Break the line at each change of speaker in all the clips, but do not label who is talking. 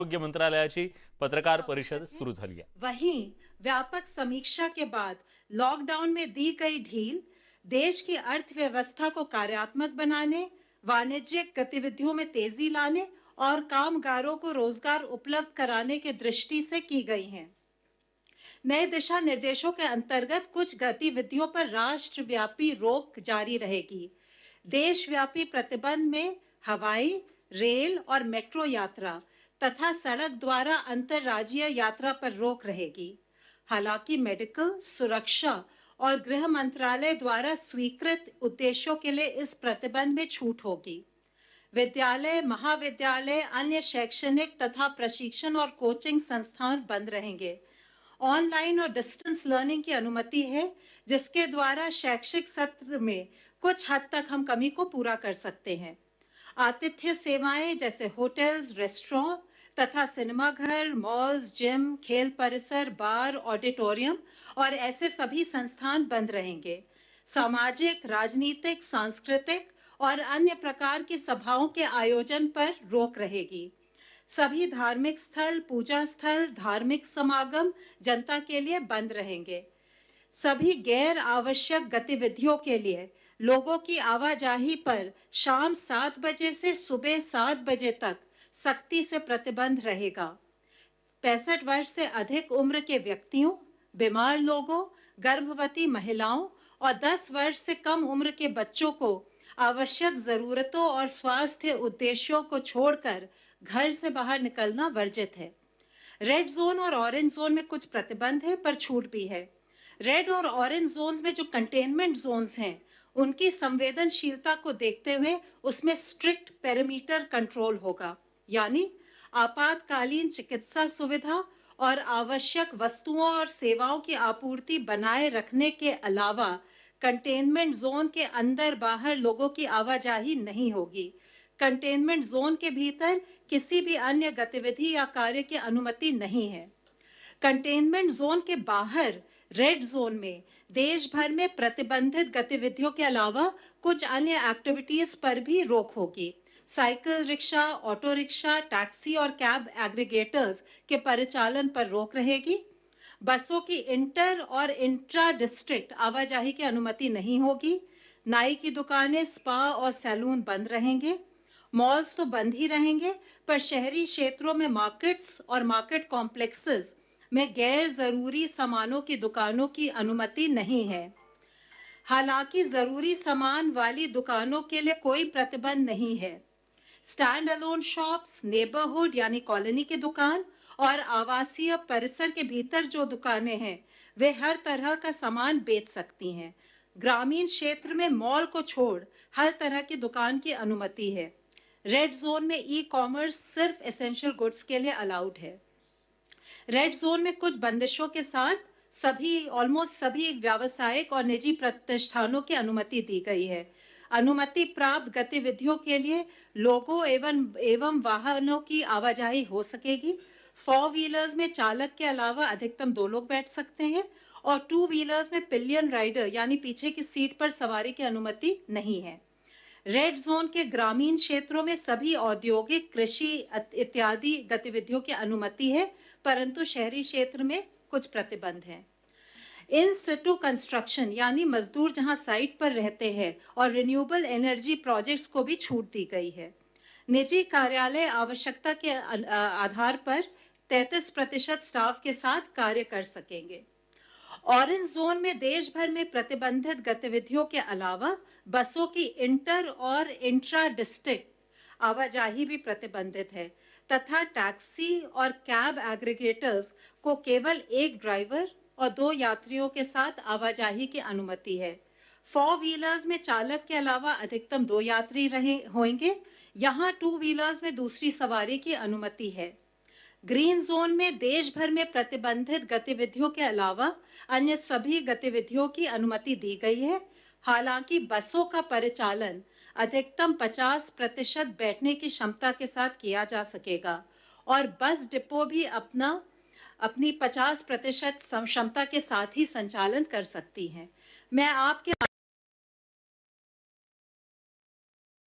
आरोग्य मंत्रालयाची पत्रकार परिषद सुरू झाली आहे।
वहीं व्यापक समीक्षा के बाद लॉकडाउन में दी गई ढील देश की अर्थव्यवस्था को कार्यात्मक बनाने, वाणिज्यिक गतिविधियों में तेजी लाने और कामगारों को रोजगार उपलब्ध कराने की दृष्टि से की गई हैं। नए दिशा निर्देशों के अंतर्गत कुछ गतिविधियों पर राष्ट्रव्यापी रोक जारी रहेगी। देशव्यापी प्रतिबंध में हवाई, रेल और मेट्रो यात्रा तथा सड़क द्वारा अंतर्राज्यीय यात्रा पर रोक रहेगी। हालांकि मेडिकल, सुरक्षा और गृह मंत्रालय द्वारा स्वीकृत उद्देश्यों के लिए इस प्रतिबंध में छूट होगी। विद्यालय, महाविद्यालय, अन्य शैक्षणिक तथा प्रशिक्षण और कोचिंग संस्थान बंद रहेंगे। ऑनलाइन और डिस्टेंस लर्निंग की अनुमति है, जिसके द्वारा शैक्षिक सत्र में कुछ हद तक हम कमी को पूरा कर सकते हैं। आतिथ्य सेवाएं जैसे होटल्स, रेस्टोरेंट तथा सिनेमाघर, मॉल्स, जिम, खेल परिसर, बार, ऑडिटोरियम और ऐसे सभी संस्थान बंद रहेंगे। सामाजिक, राजनीतिक, सांस्कृतिक और अन्य प्रकार की सभाओं के आयोजन पर रोक रहेगी। सभी धार्मिक स्थल, पूजा स्थल, धार्मिक समागम जनता के लिए बंद रहेंगे। सभी गैर आवश्यक गतिविधियों के लिए लोगों की आवाजाही पर शाम 7 बजे से सुबह 7 बजे तक सख्ती से प्रतिबंध रहेगा। 65 वर्ष से अधिक उम्र के व्यक्तियों, बीमार लोगों, गर्भवती महिलाओं और 10 वर्ष से कम उम्र के बच्चों को आवश्यक जरूरतों और स्वास्थ्य उद्देश्यों को छोड़कर घर से बाहर निकलना वर्जित है। रेड जोन और ऑरेंज जोन में कुछ प्रतिबंध है, पर छूट भी है। रेड और ऑरेंज जोन्स में जो कंटेनमेंट जोन्स हैं, उनकी संवेदनशीलता को देखते हुए उसमें स्ट्रिक्ट पेरीमीटर कंट्रोल होगा, यानी आपातकालीन चिकित्सा सुविधा और आवश्यक वस्तुओं और सेवाओं की आपूर्ति बनाए रखने के अलावा कंटेनमेंट जोन के अंदर बाहर लोगों की आवाजाही नहीं होगी। कंटेनमेंट जोन के भीतर किसी भी अन्य गतिविधि या कार्य की अनुमति नहीं है। कंटेनमेंट जोन के बाहर रेड जोन में देश भर में प्रतिबंधित गतिविधियों के अलावा कुछ अन्य एक्टिविटीज पर भी रोक होगी। Cycle rickshaw, auto rickshaw, taxi और कैब एग्रीगेटर्स के परिचालन पर रोक रहेगी। बसों की इंटर और इंट्रा डिस्ट्रिक्ट आवाजाही की अनुमति नहीं होगी। नाई की दुकानें, स्पा और सैलून बंद रहेंगे। मॉल्स तो बंद ही रहेंगे, पर शहरी क्षेत्रों में मार्केट्स और मार्केट कॉम्प्लेक्सेस में गैर जरूरी सामानों की दुकानों की अनुमति नहीं है। हालांकि जरूरी सामान वाली दुकानों के लिए कोई प्रतिबंध नहीं है। स्टैंड अलोन शॉप्स, नेबरहुड यानी कॉलोनी की दुकान और आवासीय परिसर के भीतर जो दुकानें हैं, वे हर तरह का सामान बेच सकती हैं। ग्रामीण क्षेत्र में मॉल को छोड़ हर तरह की दुकान की अनुमति है। रेड जोन में ई कॉमर्स सिर्फ एसेंशियल गुड्स के लिए अलाउड है। रेड जोन में कुछ बंदिशों के साथ ऑलमोस्ट सभी व्यावसायिक और निजी प्रतिष्ठानों की अनुमति दी गई है। अनुमति प्राप्त गतिविधियों के लिए लोगों एवं वाहनों की आवाजाही हो सकेगी। 4 व्हीलर्स में चालक के अलावा अधिकतम 2 लोग बैठ सकते हैं और 2 व्हीलर्स में पिलियन राइडर यानी पीछे की सीट पर सवारी की अनुमति नहीं है। रेड जोन के ग्रामीण क्षेत्रों में सभी औद्योगिक, कृषि इत्यादि गतिविधियों की अनुमति है, परंतु शहरी क्षेत्र में कुछ प्रतिबंध हैं। इन सिटू कंस्ट्रक्शन यानी मजदूर जहां साइट पर रहते हैं और रिन्यूएबल एनर्जी प्रोजेक्ट्स को भी छूट दी गई है। निजी कार्यालय आवश्यकता के आधार पर 33% स्टाफ के साथ कार्य कर सकेंगे। ऑरेंज जोन में देश भर में प्रतिबंधित गतिविधियों के अलावा बसों की इंटर और इंट्रा डिस्ट्रिक्ट आवाजाही भी प्रतिबंधित है तथा टैक्सी और कैब एग्रीगेटर्स को केवल एक ड्राइवर और 2 यात्रियों के साथ आवाजाही की अनुमति है। 4 व्हीलर्स में चालक के अलावा अधिकतम 2 यात्री होंगे। यहाँ 2 व्हीलर्स में दूसरी सवारी की अनुमति है। ग्रीन जोन में देश भर में प्रतिबंधित गतिविधियों के अलावा अन्य सभी गतिविधियों की अनुमति दी गई है। हालांकि बसों का परिचालन अधिकतम 50% बैठने की क्षमता के साथ किया जा सकेगा और बस डिपो भी अपनी 50% क्षमता के साथ ही संचालन कर सकती हैं। मैं आपके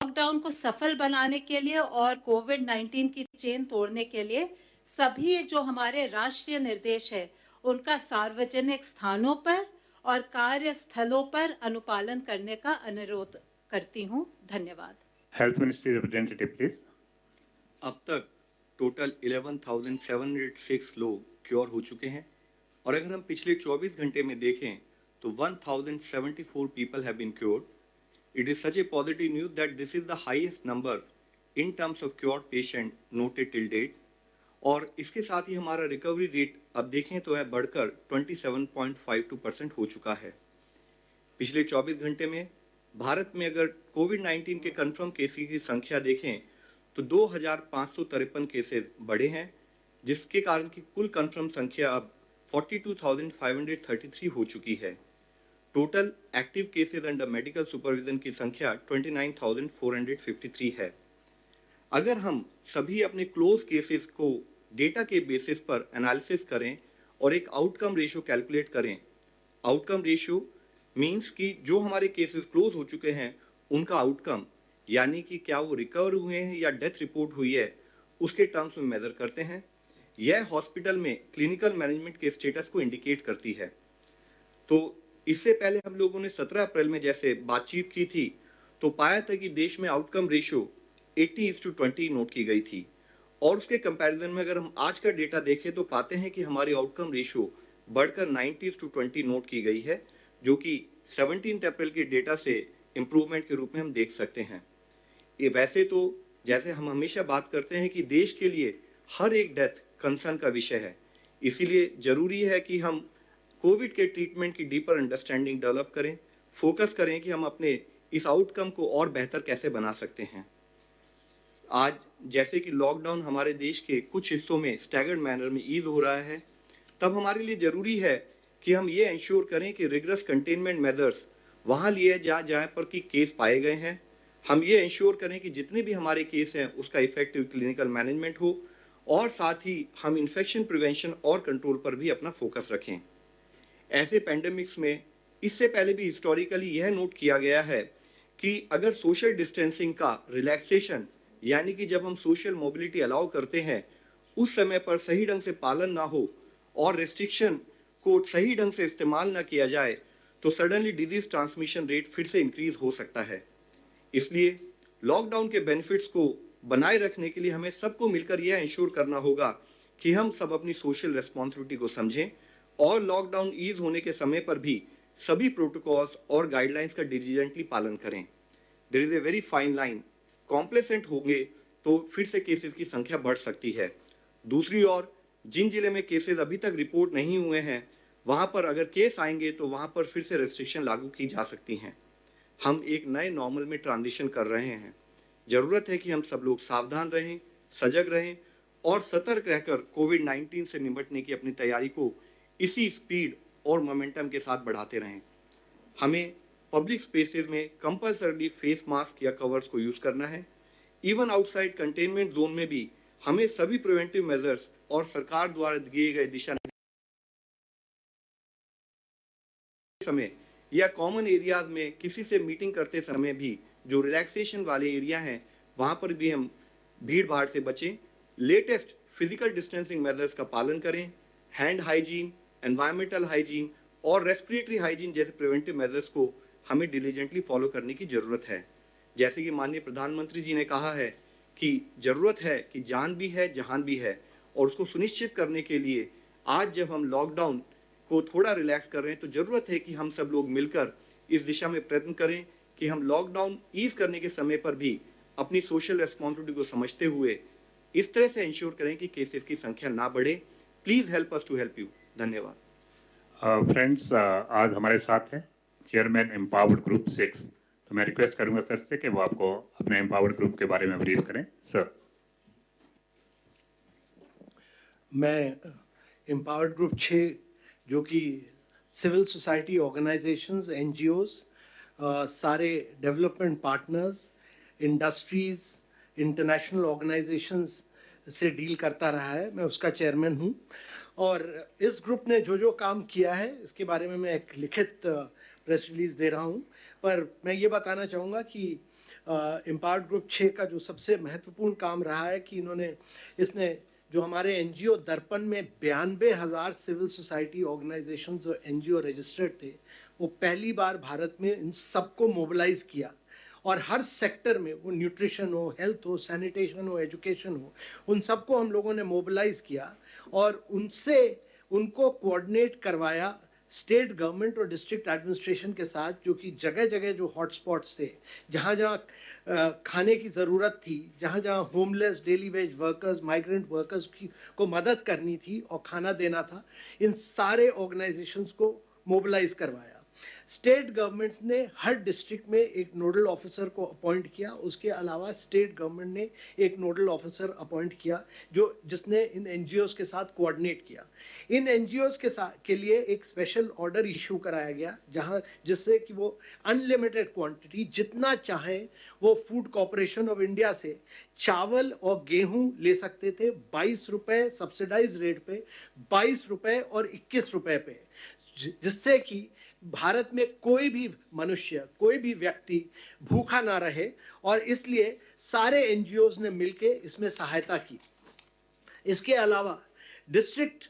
लॉकडाउन लॉकडाउन को सफल बनाने के लिए और कोविड-19 की चेन तोड़ने के लिए सभी जो हमारे राष्ट्रीय निर्देश है उनका सार्वजनिक स्थानों पर और कार्यस्थलों पर अनुपालन करने का अनुरोध करती हूं। धन्यवाद।
Health Ministry representative, please.
अब तक टोटल 11,706 लोग क्योर हो चुके हैं और अगर हम पिछले 24 घंटे में देखें तो 1,074 people have been cured. It is such a positive news that this is the highest number in terms of cured patient noted till date. और इसके साथ ही हमारा रिकवरी रेट अब देखें तो है बढ़कर 27.52% हो चुका है। पिछले 24 घंटे में भारत में अगर कोविड-19 के कंफर्म केसेस की संख्या देखें तो 2,553 केसेस बढ़े हैं, जिसके कारण की कुल कंफर्म संख्या अब 42,533 हो चुकी है। Total active cases under medical supervision की संख्या 29,453 है। अगर हम सभी अपने क्लोज केसेस को डेटा के बेसिस पर एनालिसिस करें और एक आउटकम रेशियो कैलकुलेट करें, आउटकम रेशियो मींस कि जो हमारे केसेस क्लोज हो चुके हैं उनका आउटकम, यानी कि क्या वो रिकवर हुए हैं या डेथ रिपोर्ट हुई है, उसके टर्म्स में मेजर करते हैं। यह हॉस्पिटल में क्लिनिकल मैनेजमेंट के स्टेटस को इंडिकेट करती है। तो इससे पहले हम लोगों ने 17 अप्रैल में जैसे बातचीत की थी तो पाया था कि देश में आउटकम रेशियो 80:20 नोट की गई थी और उसके कंपैरिजन में अगर हम आज का डेटा देखें तो पाते हैं कि हमारी आउटकम रेशियो बढ़कर 90:20 नोट की गई है, जो कि 17 अप्रैल के डेटा से इंप्रूवमेंट के रूप में हम देख सकते हैं। ये वैसे तो जैसे हम हमेशा बात करते हैं कि देश के लिए हर एक डेथ कंसर्न का विषय है, इसीलिए जरूरी है कि हम कोविड के ट्रीटमेंट की डीपर अंडरस्टैंडिंग डेवलप करें, फोकस करें कि हम अपने इस आउटकम को और बेहतर कैसे बना सकते हैं। आज जैसे कि लॉकडाउन हमारे देश के कुछ हिस्सों में स्टैगर्ड मैनर में ईज हो रहा है, तब हमारे लिए जरूरी है कि हम ये इंश्योर करें कि रिगरस कंटेनमेंट मेजर्स वहां लिए जहां पर कि केस पाए गए हैं। हम ये इंश्योर करें कि जितने भी हमारे केस हैं उसका इफेक्टिव क्लिनिकल मैनेजमेंट हो और साथ ही हम इन्फेक्शन प्रिवेंशन और कंट्रोल पर भी अपना फोकस रखें। ऐसे पैंडेमिक्स में इससे पहले भी हिस्टोरिकली यह नोट किया गया है कि अगर सोशल डिस्टेंसिंग का रिलैक्सेशन, यानी कि जब हम सोशल मोबिलिटी अलाउ करते हैं उस समय पर सही ढंग से पालन ना हो और रेस्ट्रिक्शन को सही ढंग से इस्तेमाल ना किया जाए तो सडनली डिजीज ट्रांसमिशन रेट फिर से इंक्रीज हो सकता है। इसलिए लॉकडाउन के बेनिफिट्स को बनाए रखने के लिए हमें सबको मिलकर यह इंश्योर करना होगा कि हम सब अपनी सोशल रेस्पॉन्सिबिलिटी को समझें और लॉकडाउन ईज होने के समय पर भी सभी प्रोटोकॉल्स और गाइडलाइंस का डिलीजेंटली पालन करें। There is a very fine line, complacent होंगे तो फिर से केसेस की संख्या बढ़ सकती है। दूसरी ओर जिन जिले में केसेस अभी तक रिपोर्ट नहीं हुए हैं वहां पर अगर केस आएंगे तो वहां पर फिर से रेस्ट्रिक्शन लागू की जा सकती हैं। हम एक नए नॉर्मल में ट्रांजिशन कर रहे हैं। जरूरत है कि हम सब लोग सावधान रहें, सजग रहें और सतर्क रहकर कोविड-19 से निपटने की अपनी तैयारी को इसी स्पीड और मोमेंटम के साथ बढ़ाते रहें। हमें पब्लिक स्पेसेस में कंपल्सरी फेस मास्क या कवर्स को यूज करना है। इवन आउटसाइड कंटेनमेंट जोन में भी हमें सभी प्रिवेंटिव मेजर्स और सरकार द्वारा दिए गए दिशा समय या कॉमन एरियाज में किसी से मीटिंग करते समय भी जो रिलैक्सेशन वाले एरिया हैं वहां पर भी हम भीड़ भाड़ से बचें। लेटेस्ट फिजिकल डिस्टेंसिंग मेजर्स का पालन करें। हैंड हाइजीन, एनवायरमेंटल हाइजीन और रेस्पिरेटरी हाइजीन जैसे प्रिवेंटिव मेजर्स को हमें डिलीजेंटली फॉलो करने की जरूरत है। जैसे कि माननीय प्रधानमंत्री जी ने कहा है कि जरूरत है कि जान भी है जहान भी है, और उसको सुनिश्चित करने के लिए आज जब हम लॉकडाउन को थोड़ा रिलैक्स कर रहे हैं तो जरूरत है कि हम सब लोग मिलकर इस दिशा में प्रयत्न करें कि हम लॉकडाउन ईज करने के समय पर भी अपनी सोशल रेस्पॉन्सिबिलिटी को समझते हुए इस तरह से इंश्योर करें कि केसेस की संख्या ना बढ़े। Please help us to help you. धन्यवाद।
फ्रेंड्स, आज हमारे साथ हैं चेयरमैन एम्पावर्ड ग्रुप 6। तो मैं रिक्वेस्ट करूंगा सर से कि वो आपको अपने एम्पावर्ड ग्रुप के बारे में ब्रीफ करें। सर।
मैं एम्पावर्ड ग्रुप 6 जो कि सिविल सोसाइटी ऑर्गेनाइजेशंस, एनजीओज, सारे development partners, industries, international organisations से डील करता रहा है, मैं उसका चेयरमैन हूं। और इस ग्रुप ने जो काम किया है इसके बारे में मैं एक लिखित प्रेस रिलीज दे रहा हूं। पर मैं ये बताना चाहूँगा कि एम्पावर्ड ग्रुप 6 का जो सबसे महत्वपूर्ण काम रहा है कि इसने जो हमारे एनजीओ दर्पण में 92,000 सिविल सोसाइटी ऑर्गेनाइजेशंस और एनजीओ रजिस्टर्ड थे, वो पहली बार भारत में इन सबको मोबिलाइज किया और हर सेक्टर में, वो न्यूट्रिशन हो, हेल्थ हो, सैनिटेशन हो, एजुकेशन हो, उन सबको हम लोगों ने मोबिलाइज किया और उनको कोऑर्डिनेट करवाया स्टेट गवर्नमेंट और डिस्ट्रिक्ट एडमिनिस्ट्रेशन के साथ, जो कि जगह जगह जो हॉटस्पॉट्स थे, जहाँ जहाँ खाने की ज़रूरत थी, जहाँ जहाँ homeless, daily veg workers, migrant workers को मदद करनी थी और खाना देना था, इन सारे ऑर्गेनाइजेशंस को मोबिलाइज करवाया। स्टेट गवर्नमेंट्स ने हर डिस्ट्रिक्ट में एक नोडल ऑफिसर को अपॉइंट किया। उसके अलावा स्टेट गवर्नमेंट ने एक नोडल ऑफिसर अपॉइंट किया जिसने इन एनजीओज के साथ कोऑर्डिनेट किया। इन एनजीओज के लिए एक स्पेशल ऑर्डर इशू कराया गया, जिससे कि वो अनलिमिटेड क्वांटिटी जितना चाहें वो फूड कॉर्पोरेशन ऑफ इंडिया से चावल और गेहूं ले सकते थे 22 रुपए सब्सिडाइज रेट पे, 22 रुपए और 21 रुपए पे, जिससे कि भारत में कोई भी मनुष्य, कोई भी व्यक्ति भूखा ना रहे। और इसलिए सारे एनजीओज ने मिलकर इसमें सहायता की। इसके अलावा डिस्ट्रिक्ट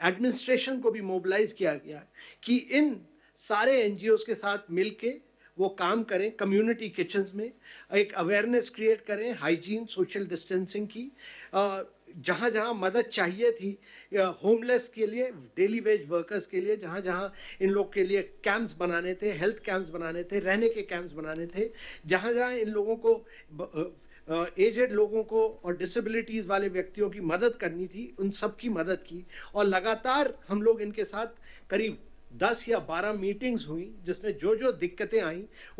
एडमिनिस्ट्रेशन को भी मोबिलाइज किया गया कि इन सारे एनजीओज के साथ मिलके वो काम करें, कम्युनिटी किचन्स में एक अवेयरनेस क्रिएट करें, हाइजीन, सोशल डिस्टेंसिंग की, जहाँ जहाँ मदद चाहिए थी होमलेस के लिए, डेली वेज वर्कर्स के लिए, जहाँ जहाँ इन लोग के लिए कैंप्स बनाने थे, हेल्थ कैंप्स बनाने थे, रहने के कैंप्स बनाने थे, जहाँ जहाँ इन लोगों को एजेड लोगों को और डिसेबिलिटीज वाले व्यक्तियों की मदद करनी थी, उन सब की मदद की। और लगातार हम लोग इनके साथ करीब 10 या 12 मीटिंग्स हुई, जिसमें जो जो दिक्कतें आई